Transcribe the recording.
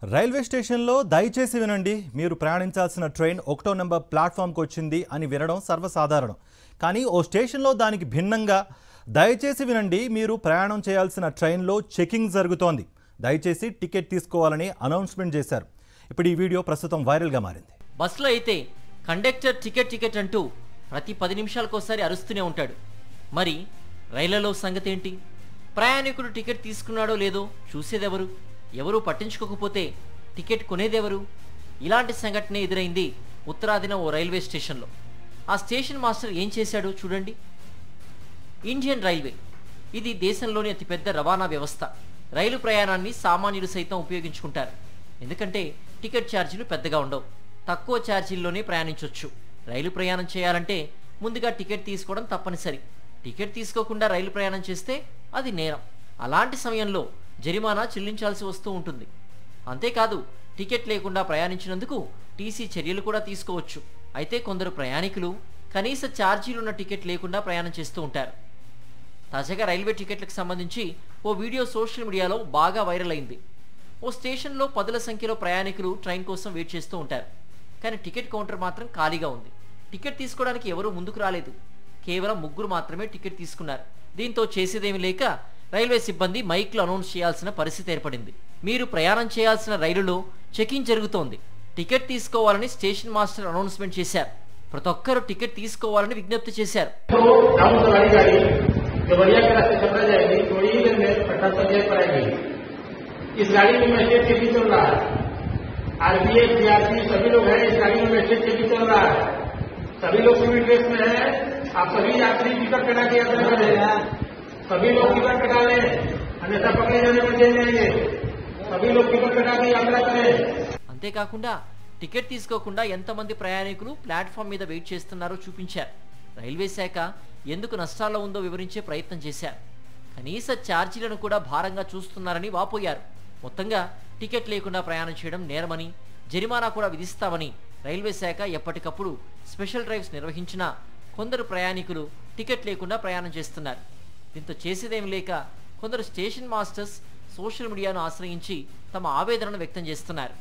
Railway స్టేషన్లో దయచేసి వినండి, మీరు ప్రయాణించాల్సిన ట్రైన్ 1వ నంబర్ ప్లాట్ఫామ్కి వచ్చింది అని వినడం సర్వసాధారణం. కానీ ఓ స్టేషన్లో దానికి భిన్నంగా దయచేసి వినండి, మీరు ప్రయాణం చేయాల్సిన ట్రైన్లో చెకింగ్ జరుగుతోంది, దయచేసి టికెట్ తీసుకోవాలని అనౌన్స్మెంట్ చేశారు. ఇప్పుడు ఈ వీడియో ప్రస్తుతం వైరల్గా మారింది. బస్సులో అయితే కండక్టర్ టికెట్ టికెట్ అంటూ ప్రతి 10 నిమిషాలకోసారి అరుస్తూనే ఉంటాడు. మరి రైళ్లలో సంగతి ఏంటి? ప్రయాణికుడు టికెట్ తీసుకున్నాడో లేదో చూసేదెవరు? ఎవరూ పట్టించుకోకపోతే టికెట్ కొనేదెవరు? ఇలాంటి సంఘటన ఎదురైంది ఉత్తరాదిన ఓ రైల్వే స్టేషన్లో. ఆ స్టేషన్ మాస్టర్ ఏం చేశాడో చూడండి. ఇండియన్ రైల్వే ఇది దేశంలోని అతిపెద్ద రవాణా వ్యవస్థ. రైలు ప్రయాణాన్ని సామాన్యులు సైతం ఉపయోగించుకుంటారు. ఎందుకంటే టికెట్ ఛార్జీలు పెద్దగా ఉండవు, తక్కువ ఛార్జీల్లోనే ప్రయాణించవచ్చు. రైలు ప్రయాణం చేయాలంటే ముందుగా టికెట్ తీసుకోవడం తప్పనిసరి. టికెట్ తీసుకోకుండా రైలు ప్రయాణం చేస్తే అది నేరం. అలాంటి సమయంలో జరిమానా చెల్లించాల్సి వస్తూ ఉంటుంది. అంతేకాదు, టికెట్ లేకుండా ప్రయాణించినందుకు టీసీ చర్యలు కూడా తీసుకోవచ్చు. అయితే కొందరు ప్రయాణికులు కనీస ఛార్జీలున్న టికెట్ లేకుండా ప్రయాణం చేస్తూ ఉంటారు. తాజాగా రైల్వే టికెట్లకు సంబంధించి ఓ వీడియో సోషల్ మీడియాలో బాగా వైరల్ అయింది. ఓ స్టేషన్లో పదుల సంఖ్యలో ప్రయాణికులు ట్రైన్ కోసం వెయిట్ చేస్తూ ఉంటారు. కానీ టికెట్ కౌంటర్ మాత్రం ఖాళీగా ఉంది. టికెట్ తీసుకోవడానికి ఎవరూ ముందుకు రాలేదు. కేవలం 3 మాత్రమే టికెట్ తీసుకున్నారు. దీంతో చేసేదేమీ లేక రైల్వే సిబ్బంది మైక్లో అనౌన్స్ చేయాల్సిన పరిస్థితి ఏర్పడింది. మీరు ప్రయాణం చేయాల్సిన రైలులో చెకింగ్ జరుగుతోంది, టికెట్ తీసుకోవాలని స్టేషన్ మాస్టర్ అనౌన్స్మెంట్ చేశారు. ప్రతి ఒక్కరూ టికెట్ తీసుకోవాలని విజ్ఞప్తి చేశారు. इस गाड़ी में मैसेज चेकिंग चल रहा है, आरपीएफ सीआरपी सभी लोग हैं. इस गाड़ी में मैसेज चेकिंग चल रहा है, सभी लोग सिविल ड्रेस में हैं. आप सभी यात्री टिकट कटा के यात्रा करें, सभी लोग टिकट कटा लें, अन्यथा पकड़े जाने में जेल जाएंगे. सभी लोग टिकट कटा के यात्रा करें. అంతేకాకుండా టికెట్ తీసుకోకుండా ఎంతమంది ప్రయాణికులు ప్లాట్ఫామ్ మీద వెయిట్ చేస్తున్నారో చూపించారు. రైల్వే శాఖ ఎందుకు నష్టాల్లో ఉందో వివరించే ప్రయత్నం చేశారు. కనీస ఛార్జీలను కూడా భారంగా చూస్తున్నారని వాపోయారు. మొత్తంగా టికెట్ లేకుండా ప్రయాణం చేయడం నేరమని, జరిమానా కూడా విధిస్తామని రైల్వే శాఖ ఎప్పటికప్పుడు స్పెషల్ డ్రైవ్స్ నిర్వహించినా కొందరు ప్రయాణికులు టికెట్ లేకుండా ప్రయాణం చేస్తున్నారు. దీంతో చేసేదేమి లేక కొందరు స్టేషన్ మాస్టర్స్ సోషల్ మీడియాను ఆశ్రయించి తమ ఆవేదనను వ్యక్తం చేస్తున్నారు.